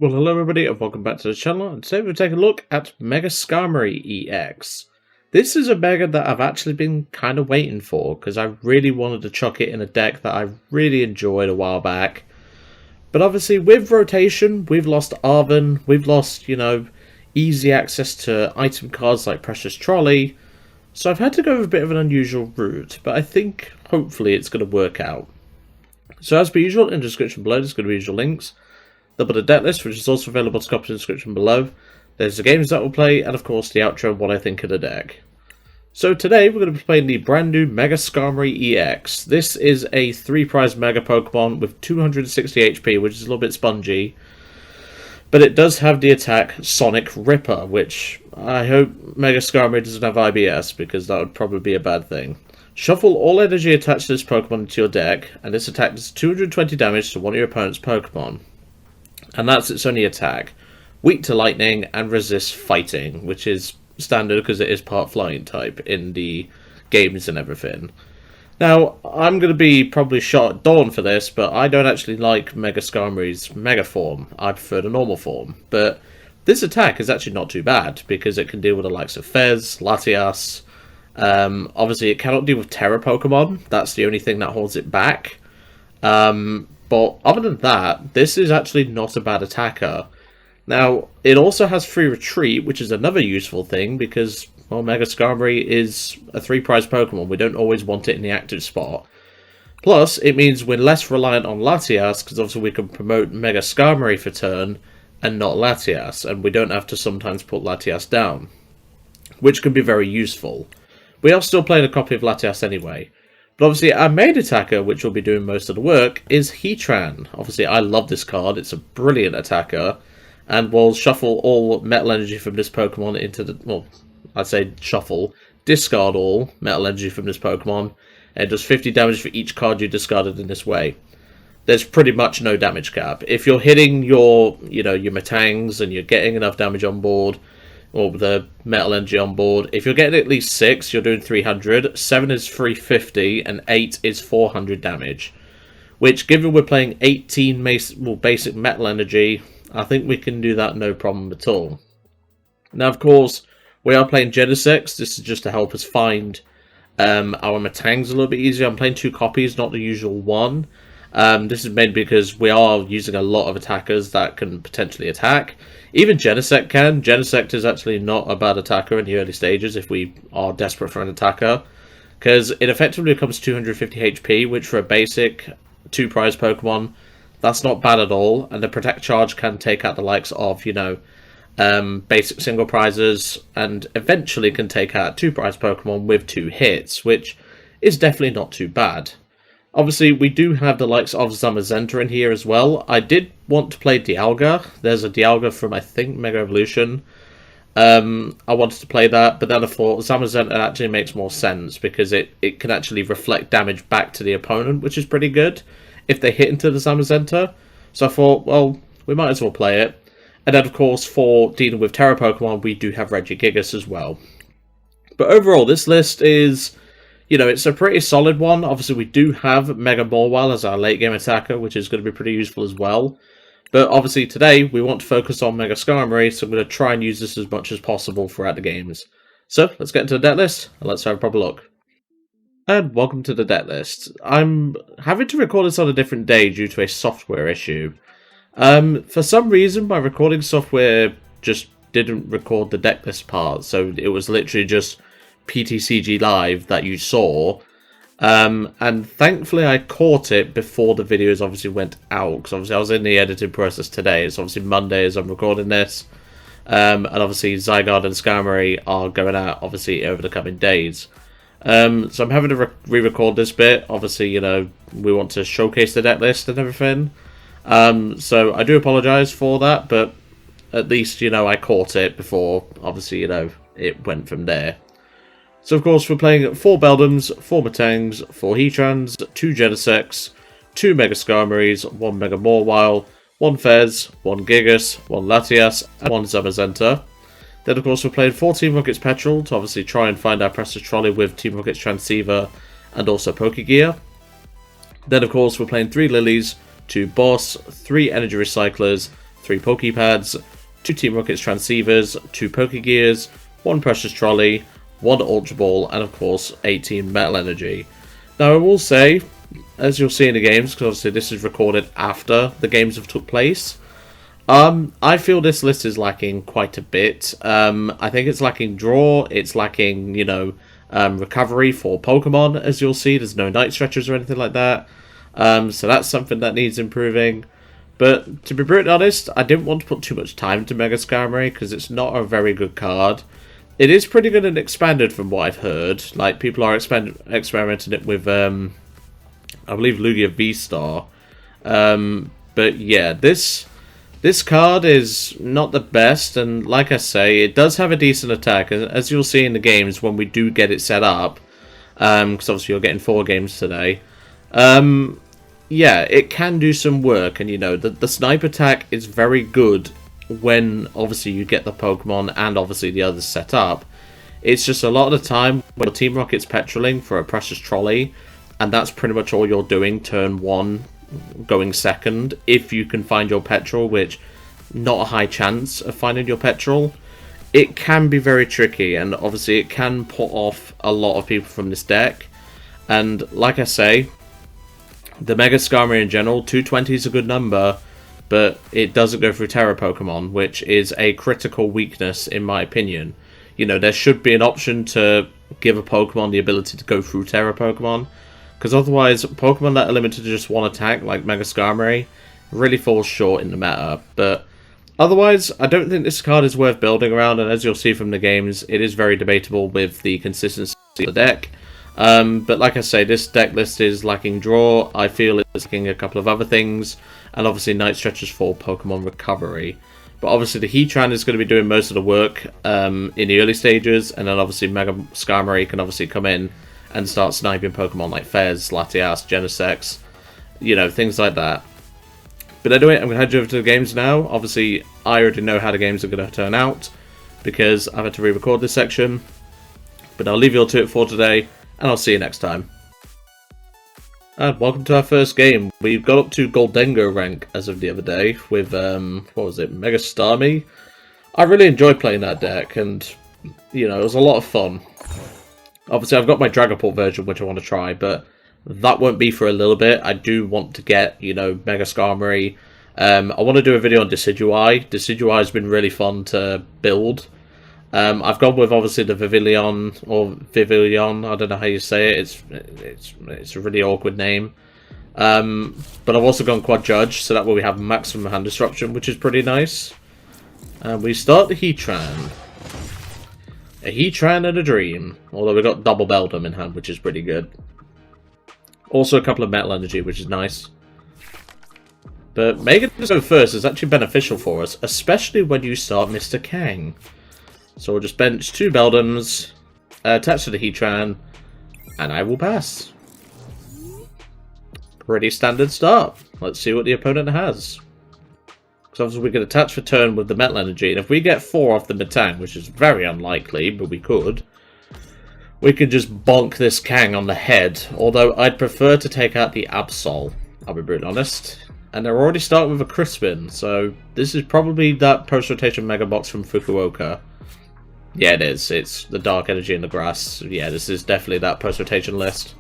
Well, hello everybody and welcome back to the channel, and today we're taking a look at Mega Skarmory EX. This is a Mega that I've actually been kind of waiting for, because I really wanted to chuck it in a deck that I really enjoyed a while back. But obviously with rotation, we've lost Arven, we've lost, easy access to item cards like Precious Trolley, so I've had to go with a bit of an unusual route, but I think hopefully it's going to work out. So as per usual, in the description below there's going to be usual links. There'll be the deck list, which is also available to copy in the description below. There's the games that we'll play, and of course the outro of what I think of the deck. So today we're going to be playing the brand new Mega Skarmory EX. This is a 3-prize Mega Pokemon with 260 HP, which is a little bit spongy. But it does have the attack Sonic Ripper, which I hope Mega Skarmory doesn't have IBS, because that would probably be a bad thing. Shuffle all energy attached to this Pokemon into your deck, and this attack does 220 damage to one of your opponent's Pokemon. And that's its only attack. Weak to lightning and resists fighting, which is standard because it is part flying type in the games and everything. Now, I'm going to be probably shot at dawn for this, but I don't actually like Mega Skarmory's Mega form. I prefer the normal form. But this attack is actually not too bad, because it can deal with the likes of Fez, Latias. Obviously, it cannot deal with Terra Pokemon. That's the only thing that holds it back. But other than that, this is actually not a bad attacker. Now, it also has free retreat, which is another useful thing, because, well, Mega Skarmory is a 3-prize Pokemon. We don't always want it in the active spot. Plus, it means we're less reliant on Latias, because obviously we can promote Mega Skarmory for turn, and not Latias, and we don't have to sometimes put Latias down, which can be very useful. We are still playing a copy of Latias anyway. But obviously our main attacker, which will be doing most of the work, is Heatran. Obviously I love this card, it's a brilliant attacker, and we'll shuffle all Metal Energy from this Pokemon into the, well, I'd say shuffle, discard all Metal Energy from this Pokemon, and it does 50 damage for each card you discarded in this way. There's pretty much no damage cap. If you're hitting your, your Metangs and you're getting enough damage on board, or the Metal Energy on board, if you're getting at least 6, you're doing 300, 7 is 350, and 8 is 400 damage. Which, given we're playing 18 basic Metal Energy, I think we can do that no problem at all. Now, of course, we are playing Genesect. This is just to help us find our Metangs a little bit easier. I'm playing 2 copies, not the usual one. This is mainly because we are using a lot of attackers that can potentially attack. Even Genesect can. Genesect is actually not a bad attacker in the early stages if we are desperate for an attacker, because it effectively becomes 250 HP, which for a basic 2-prize Pokemon, that's not bad at all, and the Protect Charge can take out the likes of, basic single prizes, and eventually can take out 2-prize Pokemon with 2 hits, which is definitely not too bad. Obviously, we do have the likes of Zamazenta in here as well. I did want to play Dialga. There's a Dialga from, I think, Mega Evolution. I wanted to play that, but then I thought Zamazenta actually makes more sense, because it can actually reflect damage back to the opponent, which is pretty good if they hit into the Zamazenta. So I thought, well, we might as well play it. And then, of course, for dealing with Terra Pokemon, we do have Regigigas as well. But overall, this list is, it's a pretty solid one. Obviously, we do have Mega Mawile as our late game attacker, which is going to be pretty useful as well. But obviously, today, we want to focus on Mega Skarmory, so I'm going to try and use this as much as possible throughout the games. So, let's get into the deck list, and let's have a proper look. And welcome to the deck list. I'm having to record this on a different day due to a software issue. For some reason, my recording software just didn't record the deck list part, so it was literally just PTCG Live that you saw, and thankfully I caught it before the videos obviously went out, because obviously I was in the editing process today. It's obviously Monday as I'm recording this, and obviously Zygarde and Skarmory are going out obviously over the coming days. So I'm having to re-record this bit. Obviously, we want to showcase the deck list and everything, so I do apologise for that, but at least, I caught it before, obviously, it went from there. So, of course, we're playing 4 Beldums, 4 Metangs, 4 Heatrans, 2 Genesects, 2 Mega Skarmorys, 1 Mega Mawile, 1 Fez, 1 Gigas, 1 Latias, and 1 Zamazenta. Then, of course, we're playing 4 Team Rocket's Petrel to obviously try and find our Precious Trolley with Team Rocket's Transceiver and also Pokégear. Then, of course, we're playing 3 Lillies, 2 Boss, 3 Energy Recyclers, 3 Poké Pads, 2 Team Rocket's Transceivers, 2 Pokégears, 1 Precious Trolley, 1 Ultra Ball, and of course 18 Metal Energy. Now I will say, as you'll see in the games, because obviously this is recorded after the games have took place, I feel this list is lacking quite a bit. I think it's lacking draw, it's lacking, you know, recovery for Pokemon, as you'll see. There's no night stretchers or anything like that. So that's something that needs improving. But to be brutally honest, I didn't want to put too much time into Mega Skarmory because it's not a very good card. It is pretty good and expanded from what I've heard. Like, people are experimenting it with, I believe, Lugia V-Star. But yeah, this card is not the best, and like I say, it does have a decent attack, as you'll see in the games when we do get it set up, because obviously you're getting 4 games today. Yeah, it can do some work, and you know, the snipe attack is very good when obviously you get the Pokemon and obviously the others set up. It's just a lot of the time when Team Rocket's Petreling for a Precious Trolley, and that's pretty much all you're doing turn 1, going second, if you can find your Petrel, which not a high chance of finding your Petrel. It can be very tricky, and obviously it can put off a lot of people from this deck. And like I say, the Mega Skarmory in general, 220 is a good number, but it doesn't go through Terra Pokemon, which is a critical weakness in my opinion. You know, there should be an option to give a Pokemon the ability to go through Terra Pokemon, because otherwise, Pokemon that are limited to just one attack, like Mega Skarmory, really falls short in the meta. But otherwise, I don't think this card is worth building around, and as you'll see from the games, it is very debatable with the consistency of the deck. But like I say, this deck list is lacking draw. I feel it's lacking a couple of other things, and obviously night stretches for Pokemon recovery. But obviously the Heatran is going to be doing most of the work in the early stages, and then obviously Mega Skarmory can obviously come in and start sniping Pokemon like Fez, Latias, Genesect, you know, things like that. But anyway, I'm going to head you over to the games now. Obviously, I already know how the games are going to turn out, because I've had to re-record this section. But I'll leave you all to it for today, and I'll see you next time. And welcome to our first game. We've got up to Goldengo rank as of the other day with, what was it, Mega Starmie? I really enjoyed playing that deck, and, you know, it was a lot of fun. Obviously, I've got my Dragapult version, which I want to try, but that won't be for a little bit. I do want to get, you know, Mega Skarmory. I want to do a video on Decidueye. Decidueye has been really fun to build. I've gone with, obviously, the Vivillon, or Vivillon, I don't know how you say it. It's a really awkward name. But I've also gone Quad Judge, so that way we have maximum hand disruption, which is pretty nice. We start the Heatran. A Heatran and a Dream, although we've got double Beldum in hand, which is pretty good. Also a couple of Metal Energy, which is nice. But making this go first is actually beneficial for us, especially when you start Mr. Kang. So we'll just bench 2 Beldums, attach to the Heatran, and I will pass. Pretty standard start. Let's see what the opponent has. Because obviously we can attach for turn with the Metal Energy, and if we get 4 off the Metang, which is very unlikely, but we could just bonk this Kang on the head, although I'd prefer to take out the Absol, I'll be brutally honest. And they're already starting with a Crispin, so this is probably that post-rotation Mega Box from Fukuoka. Yeah, it is. It's the Dark Energy in the grass. Yeah, this is definitely that post-rotation list.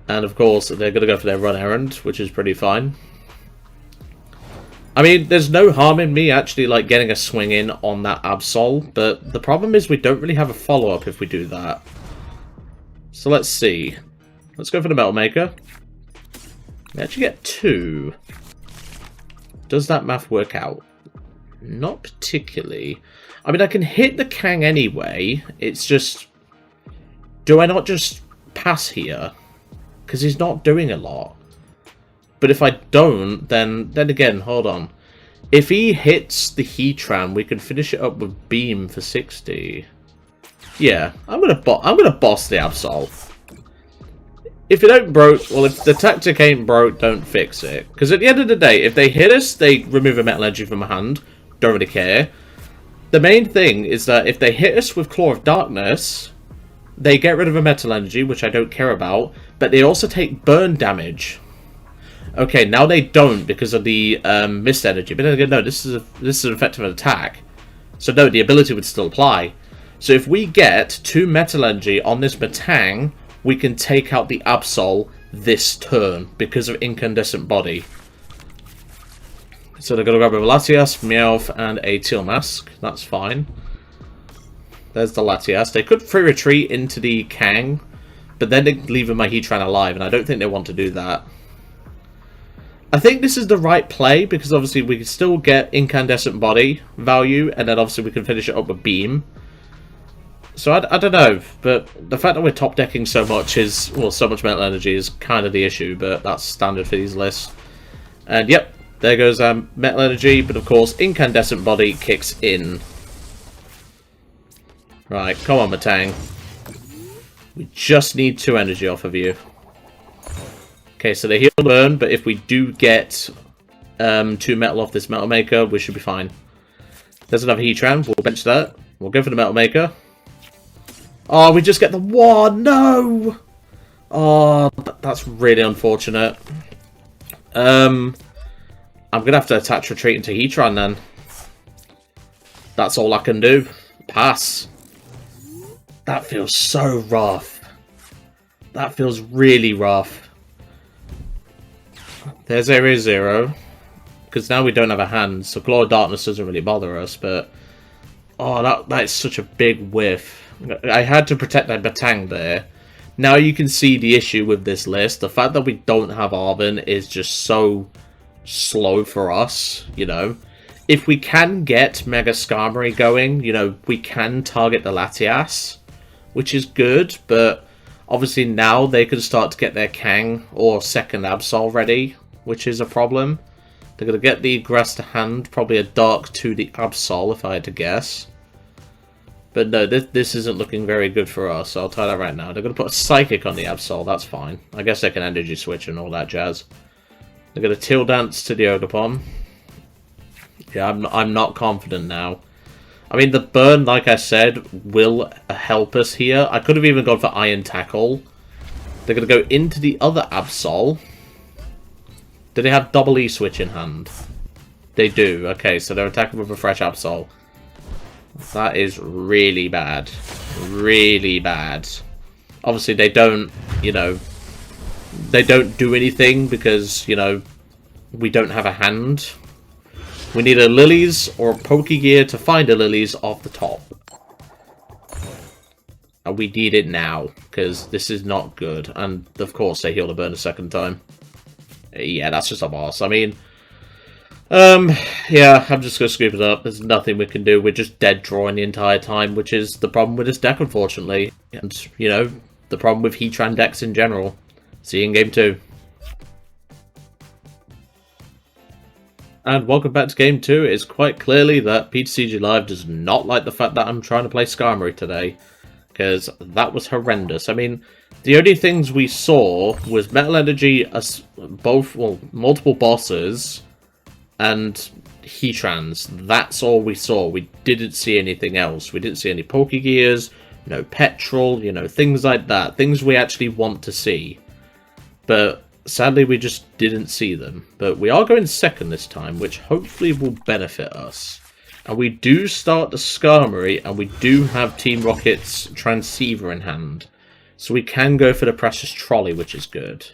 And of course, they're going to go for their run errand, which is pretty fine. I mean, there's no harm in me actually like getting a swing in on that Absol, but the problem is we don't really have a follow-up if we do that. So let's see. Let's go for the Metal Maker. We actually get 2. Does that math work out? Not particularly. I mean, I can hit the Kang anyway. It's just, do I not just pass here? Because he's not doing a lot. But if I don't, then again, hold on. If he hits the Heatran, we can finish it up with Beam for 60. Yeah, I'm gonna boss the Absol. If it ain't broke, well, if the tactic ain't broke, don't fix it. Because at the end of the day, if they hit us, they remove a Metal Energy from my hand. Don't really care. The main thing is that if they hit us with Claw of Darkness, they get rid of a Metal Energy, which I don't care about, but they also take burn damage. Okay, now they don't because of the mist energy. But then again, no, this is an effective attack. So no, the ability would still apply. So if we get 2 Metal Energy on this Metang, we can take out the Absol this turn because of Incandescent Body. So they're going to grab a Latias, Meowth, and a Teal Mask. That's fine. There's the Latias. They could free retreat into the Kang, but then they're leaving my Heatran alive, and I don't think they want to do that. I think this is the right play, because obviously we can still get Incandescent Body value, and then obviously we can finish it up with Beam. So I don't know, but the fact that we're top decking so much is, well, so much Metal Energy is kind of the issue, but that's standard for these lists. And yep, there goes Metal Energy, but of course Incandescent Body kicks in. Right, come on Metang. We just need 2 energy off of you. Okay, so they heal the burn, but if we do get 2 metal off this Metal Maker, we should be fine. There's another Heatran, we'll bench that. We'll go for the Metal Maker. Oh, we just get the 1, no! Oh, that's really unfortunate. I'm gonna have to attach retreat into Heatran then. That's all I can do. Pass. That feels so rough. That feels really rough. There's Area 0. Because now we don't have a hand, so Glow of Darkness doesn't really bother us, but... Oh, that is such a big whiff. I had to protect that Metang there. Now you can see the issue with this list. The fact that we don't have Arven is just so slow for us, you know. If we can get Mega Skarmory going, you know, we can target the Latias, which is good, but obviously now they can start to get their Kang or second Absol ready, which is a problem. They're going to get the Grass to hand, probably a Dark to the Absol if I had to guess. But no, this isn't looking very good for us, so I'll tell that right now. They're going to put a Psychic on the Absol, that's fine. I guess they can Energy Switch and all that jazz. They're going to Teal Dance to the Ogerpon. Yeah, I'm not confident now. I mean, the burn, like I said, will help us here. I could have even gone for Iron Tackle. They're going to go into the other Absol. Do they have double E switch in hand? They do. Okay, so they're attacking with a fresh Absol. That is really bad. Really bad. Obviously, they don't, you know, they don't do anything because, you know, we don't have a hand. We need a Lillies or a Pokégear to find a Lillies off the top. And we need it now, because this is not good. And, of course, they heal the burn a second time. Yeah, that's just a boss. I mean, yeah, I'm just going to scoop it up. There's nothing we can do. We're just dead drawing the entire time, which is the problem with this deck, unfortunately. And, you know, the problem with Heatran decks in general. See you in Game 2. And welcome back to Game 2. It's quite clearly that PTCG Live does not like the fact that I'm trying to play Skarmory today. Because that was horrendous. I mean, the only things we saw was Metal Energy as both, well, multiple bosses and Heatrans. That's all we saw. We didn't see anything else. We didn't see any Pokégears, no Petrel, you know, things like that. Things we actually want to see. But sadly, we just didn't see them. But we are going second this time, which hopefully will benefit us. And we do start the Skarmory, and we do have Team Rocket's Transceiver in hand. So we can go for the Precious Trolley, which is good.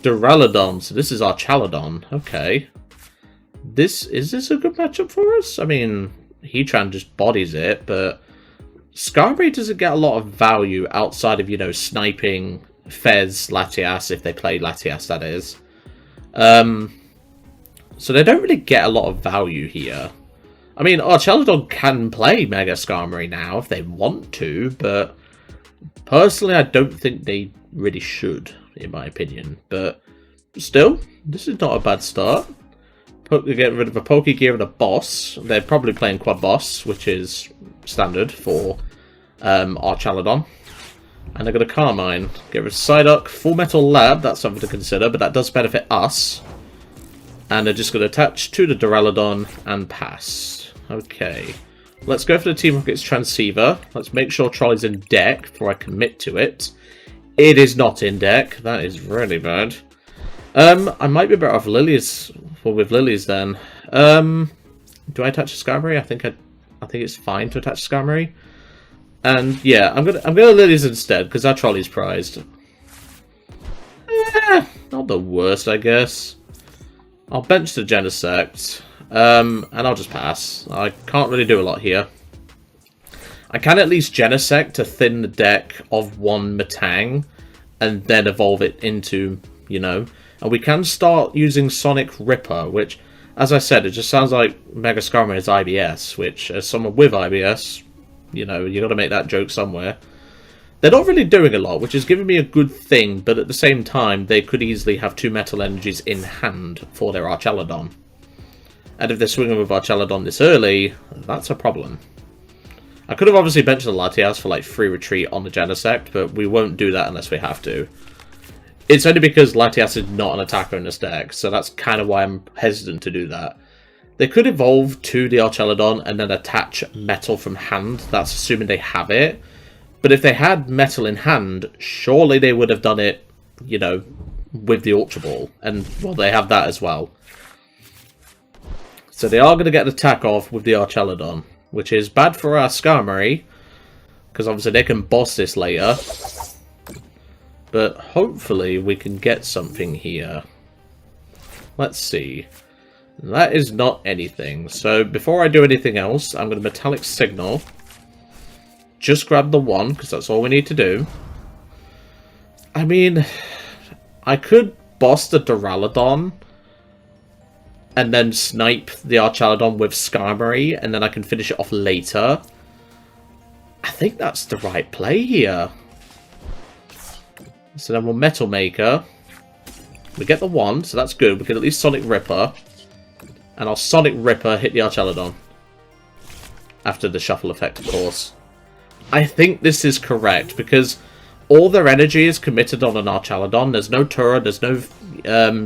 Duraludon, so this is our Chaladon. Okay. Is this a good matchup for us? I mean, Heatran just bodies it, but Skarmory doesn't get a lot of value outside of, you know, sniping Fez, Latias, if they play Latias, that is. So they don't really get a lot of value here. I mean, our Chaladon can play Mega Skarmory now if they want to, but personally I don't think they really should, in my opinion. But still, this is not a bad start. Get rid of a Pokégear and a boss. They're probably playing Quad Boss, which is standard for our Chaladon. And they're going to Carmine. Get rid of Psyduck. Full Metal Lab, that's something to consider, but that does benefit us. And they're just going to attach to the Duraludon and pass. Okay. Let's go for the Team Rocket's Transceiver. Let's make sure Trolley's in deck before I commit to it. It is not in deck. That is really bad. I might be better off Lilies, well, with Lilies then. Do I attach a Skarmory? I think it's fine to attach Skarmory. And yeah, I'm gonna Lilies instead because our trolley's prized. Not the worst, I guess. I'll bench the Genesect, and I'll just pass. I can't really do a lot here. I can at least Genesect to thin the deck of one Metang, and then evolve it into, you know. And we can start using Sonic Ripper, which, as I said, it just sounds like Mega Skarmory is IBS, which, as someone with IBS, you know, you got to make that joke somewhere. They're not really doing a lot, which is giving me a good thing, but at the same time, they could easily have 2 Metal Energies in hand for their Archaludon. And if they're swinging with Archaludon this early, that's a problem. I could have obviously benched the Latias for like free retreat on the Genesect, but we won't do that unless we have to. It's only because Latias is not an attacker in this deck, so that's kind of why I'm hesitant to do that. They could evolve to the Archaludon and then attach Metal from hand, that's assuming they have it. But if they had Metal in hand, surely they would have done it, you know, with the Ultra Ball. And, well, they have that as well. So they are going to get an attack off with the Archaludon, which is bad for our Skarmory, because obviously they can boss this later. But hopefully we can get something here. Let's see. That is not anything. So before I do anything else, I'm going to Metallic Signal. Just grab the 1, because that's all we need to do. I mean, I could boss the Duraludon and then snipe the Archaludon with Skarmory, and then I can finish it off later. I think that's the right play here. So then we'll Metal Maker. We get the 1, so that's good. We can at least Sonic Ripper. And I'll Sonic Ripper hit the Archaludon. After the shuffle effect, of course. I think this is correct, because all their energy is committed on an Archaludon. There's no Tura, there's no,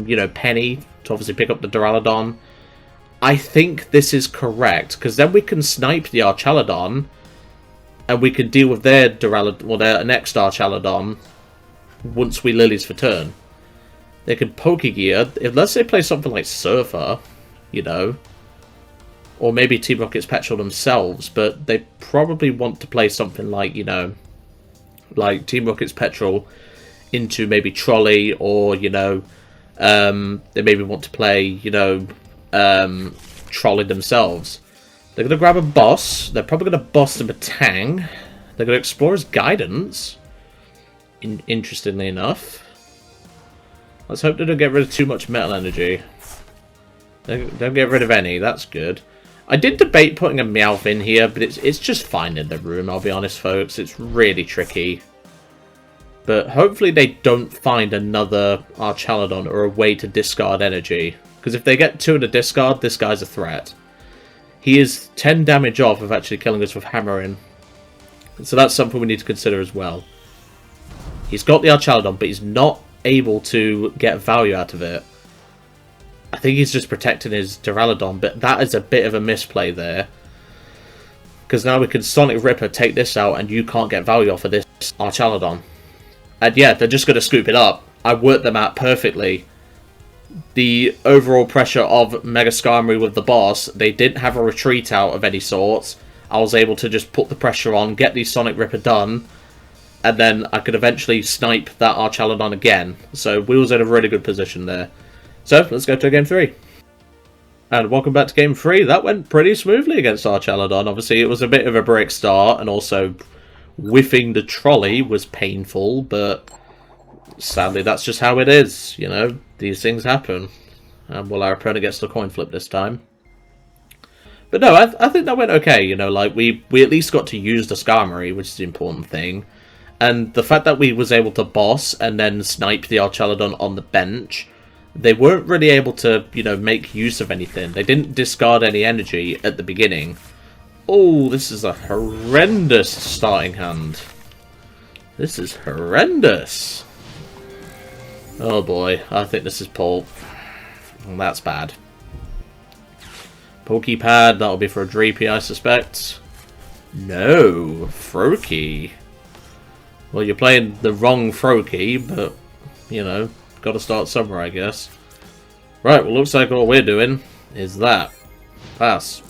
you know, Penny to obviously pick up the Duraludon. I think this is correct, because then we can snipe the Archaludon, and we can deal with their Duraludon, or their next Archaludon, once we Lilies for turn. They can Pokégear, unless they play something like Surfer, you know. Or maybe Team Rocket's Petrel themselves, but they probably want to play something like, you know, like Team Rocket's Petrel into maybe Trolley, or, you know, they maybe want to play, you know, Trolley themselves. They're going to grab a boss. They're probably going to boss the Metang. They're going to explore his guidance, interestingly enough. Let's hope they don't get rid of too much Metal Energy. Don't get rid of any, that's good. I did debate putting a Meowth in here, but it's just fine in the room, I'll be honest, folks. It's really tricky. But hopefully they don't find another Archaludon or a way to discard energy. Because if they get 2 in a discard, this guy's a threat. He is 10 damage off of actually killing us with Hammering. So that's something we need to consider as well. He's got the Archaludon, but he's not able to get value out of it. I think he's just protecting his Duraludon, but that is a bit of a misplay there. Because now we can Sonic Ripper, take this out, and you can't get value off of this Archaludon. And yeah, they're just going to scoop it up. I worked them out perfectly. The overall pressure of Mega Skarmory with the boss, they didn't have a retreat out of any sorts. I was able to just put the pressure on, get the Sonic Ripper done, and then I could eventually snipe that Archaludon again. So we was in a really good position there. So, let's go to Game 3. And welcome back to Game 3. That went pretty smoothly against Archaludon. Obviously, it was a bit of a break start, and also whiffing the trolley was painful, but sadly, that's just how it is. You know, these things happen. And well, our opponent gets the coin flip this time. But no, I think that went okay. You know, like, we at least got to use the Skarmory, which is the important thing. And the fact that we was able to boss and then snipe the Archaludon on the bench, they weren't really able to, you know, make use of anything. They didn't discard any energy at the beginning. Oh, this is a horrendous starting hand. This is horrendous. Oh boy, I think this is Pulp. That's bad. Poké Pad, that'll be for a Dreepy, I suspect. No, Froakie. Well, you're playing the wrong Froakie, but, you know, Gotta start somewhere, I guess. Right, well, looks like all we're doing is that. Pass.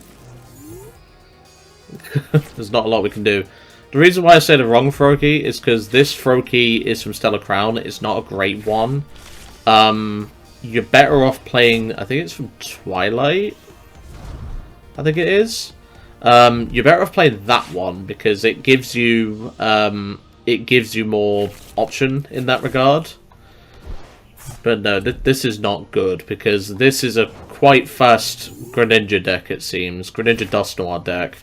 There's not a lot we can do. The reason why I say the wrong throw key is because this throw key is from Stellar Crown. It's not a great one. You're better off playing, I think it's from Twilight. I think it is. You're better off playing that one because it gives you more option in that regard. But no, this is not good because this is a quite fast Greninja deck, it seems. Greninja Dusknoir deck.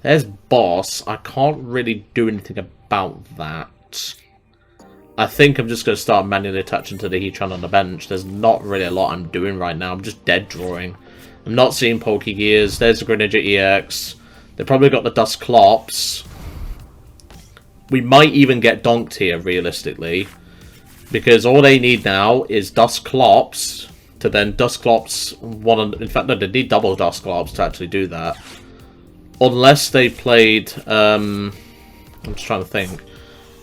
There's Boss. I can't really do anything about that. I think I'm just going to start manually attaching to the Heatran on the bench. There's not really a lot I'm doing right now. I'm just dead drawing. I'm not seeing Pokégears. There's the Greninja EX. They probably got the Dusclops. We might even get donked here, realistically. Because all they need now is Dusclops to then Dusclops one. In fact, no, they need double Dusclops to actually do that. Unless they played... I'm just trying to think.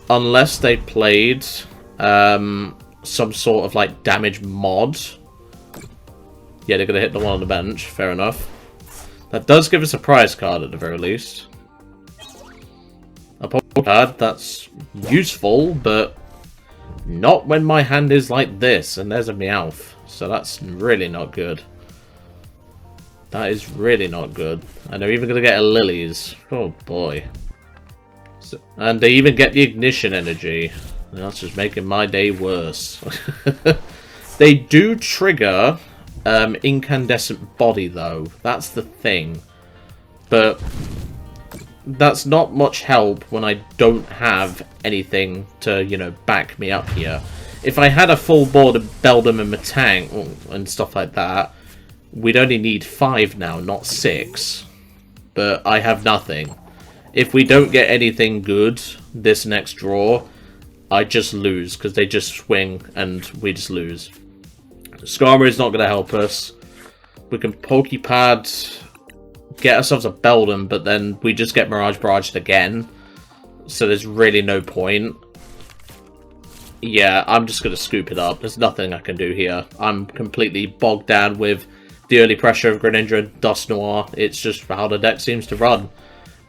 Unless they played some sort of like damage mod. Yeah, they're going to hit the one on the bench. Fair enough. That does give us a prize card at the very least. A Poké Pad, that's useful, but not when my hand is like this. And there's a Meowth. So that's really not good. That is really not good. And they're even going to get a Lillies. Oh boy. So, and they even get the Ignition Energy. That's just making my day worse. They do trigger Incandescent Body though. That's the thing. But that's not much help when I don't have anything to, you know, back me up here. If I had a full board of Beldum and Metang and stuff like that, we'd only need 5 now, not 6. But I have nothing. If we don't get anything good this next draw, I just lose, because they just swing and we just lose. Skarmory is not going to help us. We can Poké Pad, get ourselves a Beldum, but then we just get Mirage Barraged again. So there's really no point. Yeah, I'm just going to scoop it up. There's nothing I can do here. I'm completely bogged down with the early pressure of Greninja and Dusknoir. It's just how the deck seems to run.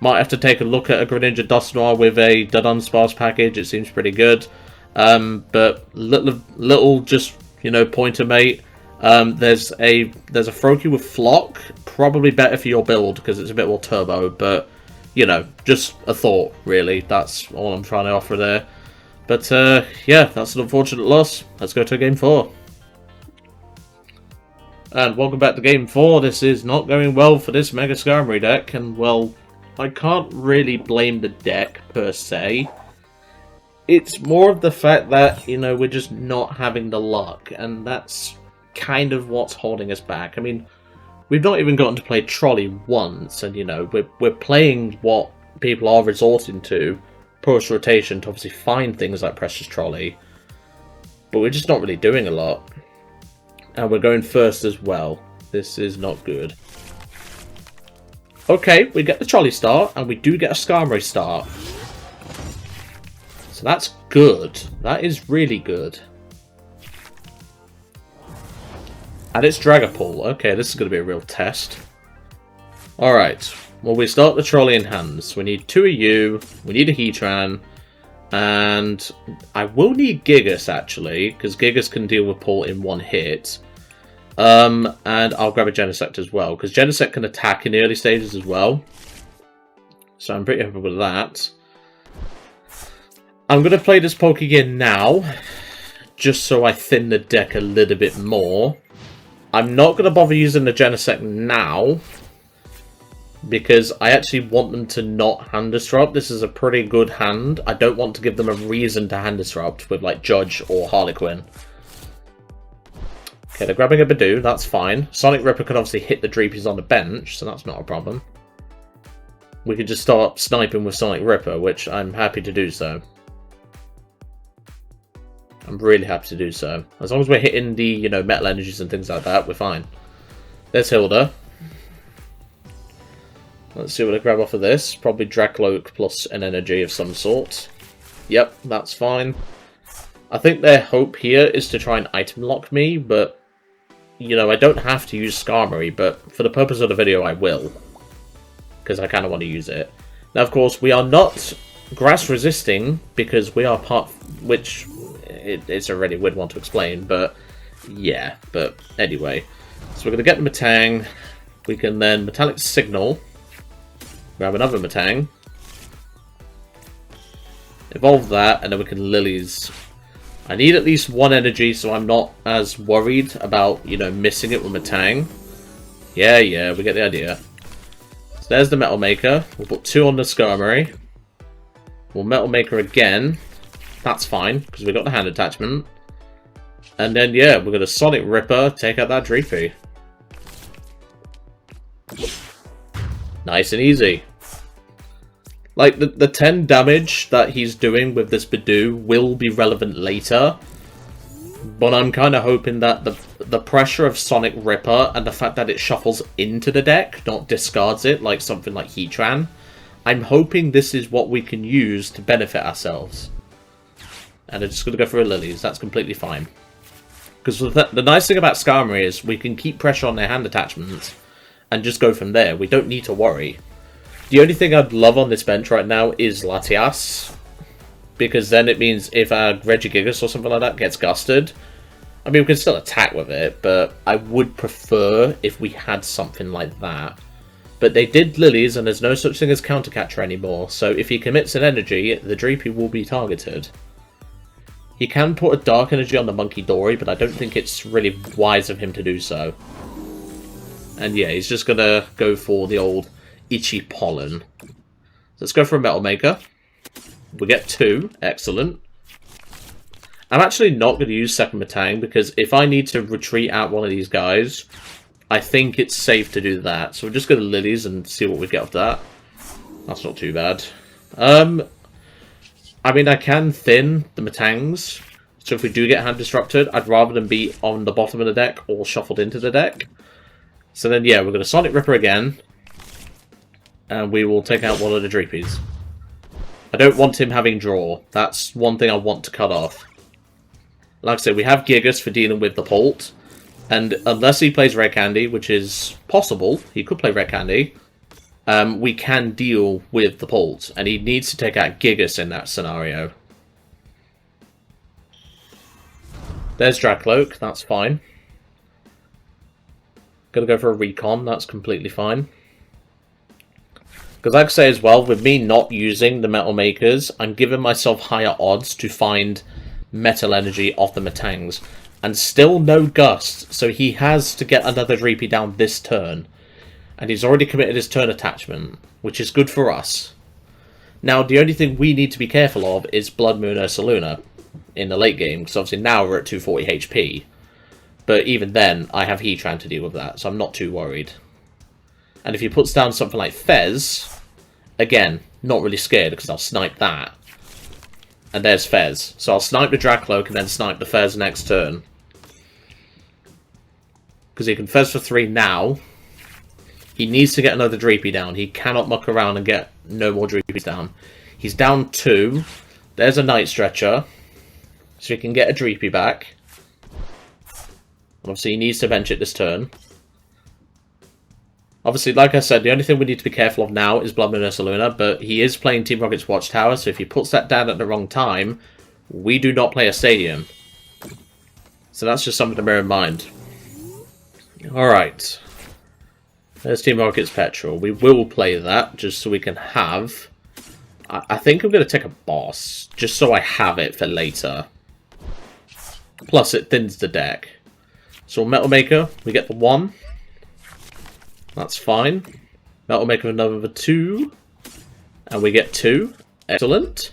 Might have to take a look at a Greninja Dusknoir with a Dunsparce package. It seems pretty good. But little just, you know, pointer mate. There's a Froakie with Flock. Probably better for your build because it's a bit more turbo. But, you know, just a thought, really. That's all I'm trying to offer there. But, yeah, that's an unfortunate loss. Let's go to game 4. And welcome back to game 4. This is not going well for this Mega Skarmory deck. And, well, I can't really blame the deck, per se. It's more of the fact that, you know, we're just not having the luck. And that's kind of what's holding us back. I mean, we've not even gotten to play Trolley once. And, you know, we're playing what people are resorting to post-rotation to obviously find things like Precious Trolley. But we're just not really doing a lot. And we're going first as well. This is not good. Okay, we get the Trolley start, and we do get a Skarmory start. So that's good. That is really good. And it's Dragapult. Okay, this is going to be a real test. Alright. Well, we start the Trolley in hands. We need 2 of you. We need a Heatran. And I will need Gigas, actually, because Gigas can deal with Pult in 1 hit. And I'll grab a Genesect as well, because Genesect can attack in the early stages as well. So I'm pretty happy with that. I'm going to play this Pokégear now, just so I thin the deck a little bit more. I'm not going to bother using the Genesect now, because I actually want them to not hand disrupt. This is a pretty good hand. I don't want to give them a reason to hand disrupt with like Judge or Harlequin. Okay, they're grabbing a Badoo, that's fine. Sonic Ripper can obviously hit the Dreepies on the bench, so that's not a problem. We could just start sniping with Sonic Ripper, which I'm happy to do so. I'm really happy to do so. As long as we're hitting the, you know, Metal Energies and things like that, we're fine. There's Hilda. Let's see what I grab off of this. Probably Dracloak plus an energy of some sort. Yep, that's fine. I think their hope here is to try and item lock me, but, you know, I don't have to use Skarmory, but for the purpose of the video, I will. Because I kind of want to use it. Now, of course, we are not grass resisting, because we are part... which, it's a really weird one to explain, but yeah. But anyway. So we're going to get the Metang. We can then Metallic Signal. Grab another Metang. Evolve that, and then we can Lillies. I need at least one energy, so I'm not as worried about, you know, missing it with Metang. Yeah, we get the idea. So there's the Metal Maker. We'll put 2 on the Skarmory. We'll Metal Maker again. That's fine, because we got the hand attachment. And then, yeah, we're going to Sonic Ripper, take out that Dreepy. Nice and easy. Like, the 10 damage that he's doing with this Bidoof will be relevant later. But I'm kind of hoping that the pressure of Sonic Ripper and the fact that it shuffles into the deck, not discards it, like something like Heatran, I'm hoping this is what we can use to benefit ourselves. And I'm just going to go for a Lillies. That's completely fine. Because the nice thing about Skarmory is we can keep pressure on their hand attachments and just go from there. We don't need to worry. The only thing I'd love on this bench right now is Latias. Because then it means if our Regigigas or something like that gets gusted, I mean, we can still attack with it, but I would prefer if we had something like that. But they did Lillies, and there's no such thing as Countercatcher anymore, so if he commits an energy, the Dreepy will be targeted. He can put a Dark Energy on the Monkey Dory, but I don't think it's really wise of him to do so. And yeah, he's just gonna go for the old Itchy Pollen. Let's go for a Metal Maker. We get 2. Excellent. I'm actually not going to use second Metang, because if I need to retreat out one of these guys, I think it's safe to do that. So we're just going to Lillies and see what we get off that. That's not too bad. I mean, I can thin the Metangs. So if we do get hand disrupted, I'd rather them be on the bottom of the deck or shuffled into the deck. So then, yeah, we're going to Sonic Ripper again. And we will take out one of the Dreepies. I don't want him having draw. That's one thing I want to cut off. Like I said, we have Gigas for dealing with the Polt. And unless he plays Red Candy, which is possible, he could play Red Candy, we can deal with the Polt. And he needs to take out Gigas in that scenario. There's Dragcloak, that's fine. Gonna go for a Recon, that's completely fine. Because like I say as well, with me not using the Metal Makers, I'm giving myself higher odds to find Metal Energy off the Metangs. And still no Gust, so he has to get another Dreepy down this turn. And he's already committed his turn attachment, which is good for us. Now, the only thing we need to be careful of is Blood Moon Ursaluna in the late game, because obviously now we're at 240 HP. But even then, I have Heatran to deal with that, so I'm not too worried. And if he puts down something like Fez, again, not really scared because I'll snipe that. And there's Fez. So I'll snipe the Dragcloak and then snipe the Fez next turn. Because he can Fez for 3 now. He needs to get another Dreepy down. He cannot muck around and get no more Dreepies down. He's down 2. There's a Night Stretcher. So he can get a Dreepy back. Obviously he needs to bench it this turn. Obviously, like I said, the only thing we need to be careful of now is Blood Moon Ursaluna, but he is playing Team Rocket's Watchtower, so if he puts that down at the wrong time, we do not play a Stadium. So that's just something to bear in mind. Alright. There's Team Rocket's Petrel. We will play that, just so we can have... I think I'm going to take a boss, just so I have it for later. Plus, it thins the deck. So Metal Maker, we get the 1. That's fine. Metal Maker another 2. And we get 2. Excellent.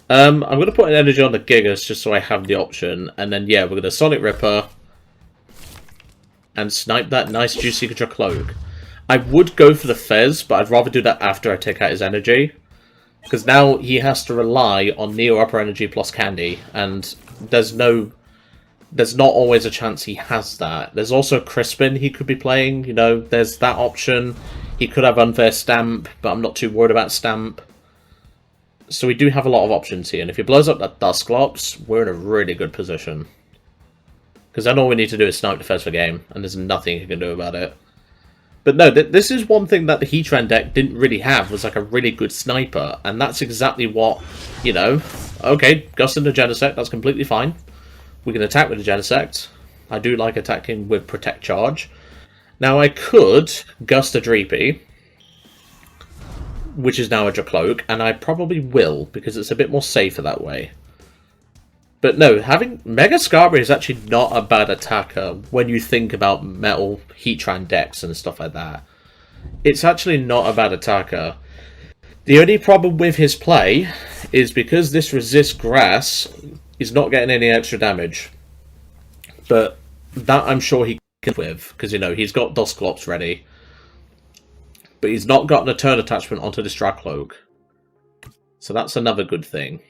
I'm going to put an energy on the Gigas just so I have the option. And then, yeah, we're going to Sonic Ripper. And snipe that nice juicy Dragcloak. I would go for the Fez, but I'd rather do that after I take out his energy. Because now he has to rely on Neo Upper Energy plus Candy. And there's not always a chance he has that. There's also Crispin he could be playing. You know, there's that option. He could have Unfair Stamp, but I'm not too worried about Stamp. So we do have a lot of options here, and if he blows up that Dusclops, we're in a really good position. Because then all we need to do is snipe the Fez for game, and there's nothing he can do about it. But no, this is one thing that the Heatran deck didn't really have, was like a really good sniper, and that's exactly what, you know, okay, Gust into Genesect, that's completely fine. We can attack with the Genesect. I do like attacking with Protect Charge. Now I could Gust a Dreepy, which is now a Dracloak, and I probably will, because it's a bit more safer that way. But no, having Mega Skarmory is actually not a bad attacker when you think about Metal Heatran decks and stuff like that. It's actually not a bad attacker. The only problem with his play is because this resists Grass, he's not getting any extra damage. But that I'm sure he can with, because, you know, he's got Dusclops ready. But he's not got a turn attachment onto this Dracloak. So that's another good thing.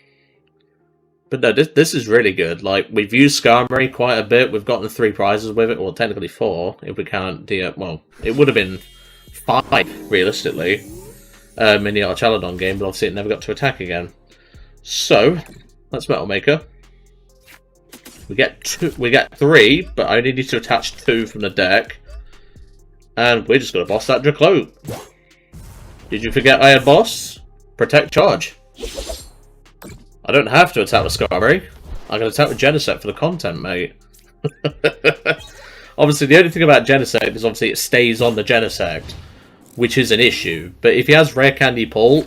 But no, this is really good. Like, we've used Skarmory quite a bit. We've gotten 3 prizes with it. Well, technically 4, if we count the... well, it would have been 5, realistically, in the Archelodon game, but obviously it never got to attack again. So, let's Metal Maker. We get 3, but I only need to attach 2 from the deck. And we're just going to boss that Dracloak. Did you forget I had boss? Protect Charge. I don't have to attack with Skarmory. I can attack with Genesect for the content, mate. Obviously, the only thing about Genesect is obviously it stays on the Genesect, which is an issue. But if he has Rare Candy Pull,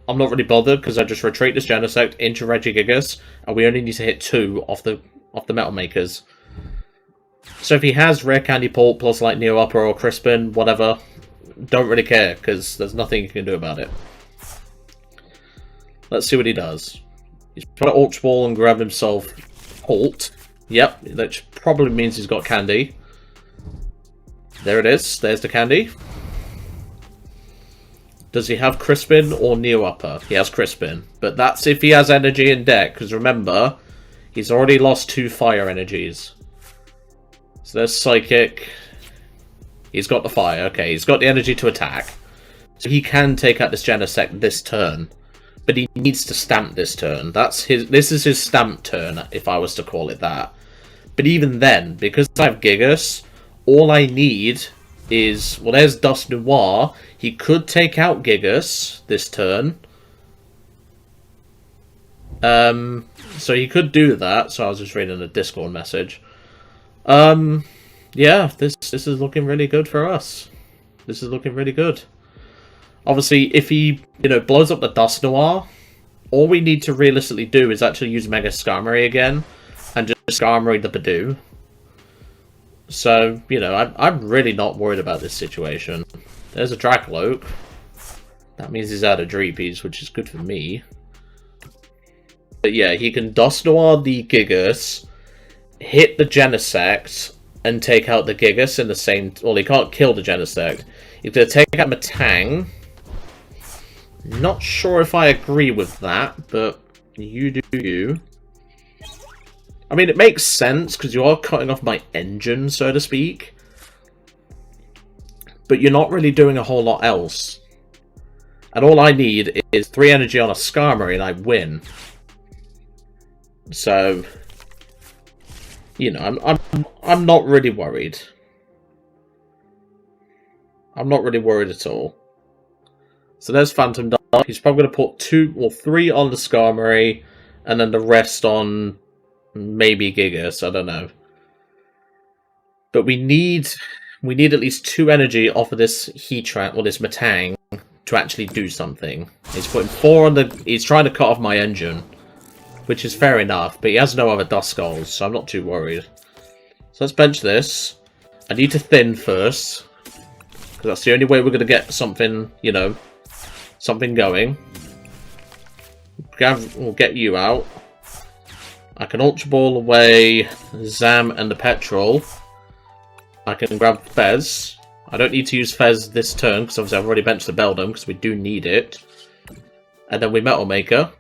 I'm not really bothered, because I just retreat this Genesect into Regigigas, and we only need to hit 2 off the Metal Makers. So if he has Rare Candy Pull plus like Neo Upper or Crispin, whatever, don't really care, because there's nothing you can do about it. Let's see what he does. He's trying to Ultra Ball and grab himself Holt. Yep, that probably means he's got Candy. There it is. There's the Candy. Does he have Crispin or Neo Upper? He has Crispin. But that's if he has energy in deck, because remember, he's already lost 2 fire energies. So there's Psychic. He's got the fire. Okay, he's got the energy to attack. So he can take out this Genesect this turn. But he needs to stamp this turn. This is his stamp turn, if I was to call it that. But even then, because I have Gigas, all I need is... well, there's Dust Noir. He could take out Gigas this turn. So he could do that. So I was just reading a Discord message. Yeah, this is looking really good for us. This is looking really good. Obviously, if he, you know, blows up the Dust Noir, all we need to realistically do is actually use Mega Skarmory again, and just Skarmory the Badoo. So, you know, I'm really not worried about this situation. There's a Dracloak. That means he's out of Dreepies, which is good for me. But yeah, he can Dust Noir the Gigas, hit the Genesect, and take out the Gigas in the same... well, he can't kill the Genesect. He's going to take out Metang. Not sure if I agree with that, but you do you. I mean, it makes sense, because you are cutting off my engine, so to speak. But you're not really doing a whole lot else. And all I need is 3 energy on a Skarmory, and I win. So, you know, I'm not really worried. I'm not really worried at all. So there's Phantom Dark. He's probably going to put 2 or 3 on the Skarmory, and then the rest on maybe Gigas. I don't know. But we need at least 2 energy off of this Heatran or this Metang to actually do something. He's putting 4 on the... he's trying to cut off my engine, which is fair enough. But he has no other Dust Skulls, so I'm not too worried. So let's bench this. I need to thin first, because that's the only way we're going to get something, you know, something going. We'll get you out. I can Ultra Ball away Zam and the Petrel. I can grab Fez. I don't need to use Fez this turn, because obviously I've already benched the Beldum, because we do need it. And then we Metal Maker.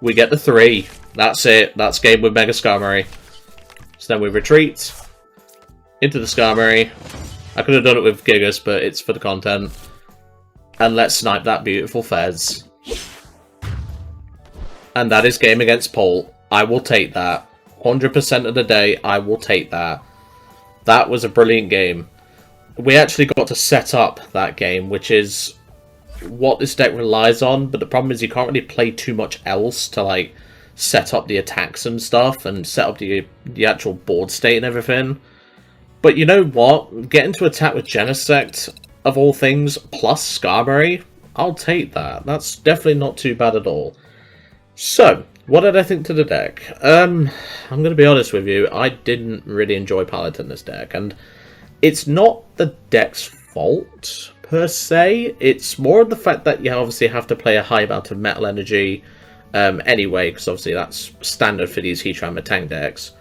We get the 3. That's it. That's game with Mega Skarmory. So then we retreat into the Skarmory. I could have done it with Gigas, but it's for the content. And let's snipe that beautiful Fez. and that is game against Paul. I will take that. 100% of the day, I will take that. That was a brilliant game. We actually got to set up that game, which is what this deck relies on, but the problem is you can't really play too much else to, like, set up the attacks and stuff, and set up the actual board state and everything. But you know what? Getting to attack with Genesect, of all things, plus Skarmory, I'll take that. That's definitely not too bad at all. So, what did I think to the deck? I'm going to be honest with you, I didn't really enjoy piloting this deck, and it's not the deck's fault, per se. It's more of the fact that you obviously have to play a high amount of Metal Energy anyway, because obviously that's standard for these Heatran Metang decks.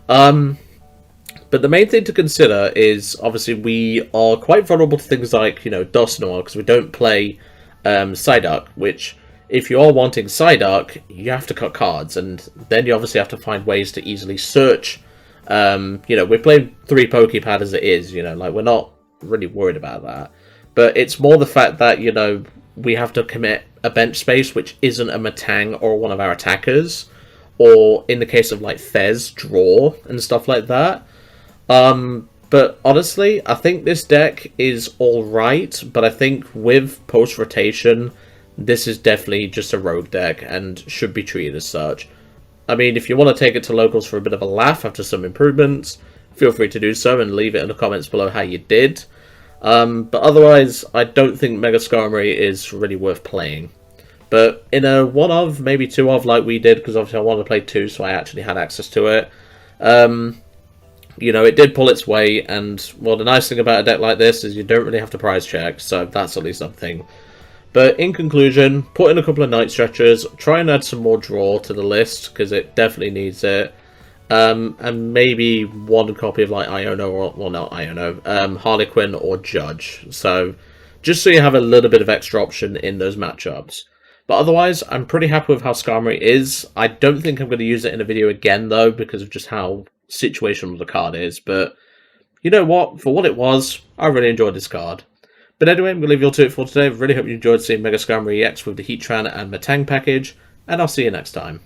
But the main thing to consider is, obviously, we are quite vulnerable to things like, you know, Dusknoir, because we don't play Psyduck, which, if you are wanting Psyduck, you have to cut cards, and then you obviously have to find ways to easily search. You know, we're playing 3 Poké Pad as it is, you know, like, we're not really worried about that. But it's more the fact that, you know, we have to commit a bench space which isn't a Metang or one of our attackers, or in the case of, like, Fez, draw, and stuff like that. But honestly, I think this deck is alright, but I think with post-rotation, this is definitely just a rogue deck and should be treated as such. I mean, if you want to take it to locals for a bit of a laugh after some improvements, feel free to do so and leave it in the comments below how you did. But otherwise, I don't think Mega Skarmory is really worth playing. But in a one of, maybe two of, like we did, because obviously I wanted to play 2, so I actually had access to it. You know, it did pull its weight, and, well, the nice thing about a deck like this is you don't really have to prize check, so that's at least something. But in conclusion, put in a couple of night stretchers, try and add some more draw to the list, because it definitely needs it. And maybe one copy of, like, Iono, or, well, not Iono, Harlequin or Judge. So, just so you have a little bit of extra option in those matchups. But otherwise, I'm pretty happy with how Skarmory is. I don't think I'm going to use it in a video again, though, because of just how situational the card is. But, you know what? For what it was, I really enjoyed this card. But anyway, I'm going to leave you all to it for today. I really hope you enjoyed seeing Mega Skarmory EX with the Heatran and Metang package, and I'll see you next time.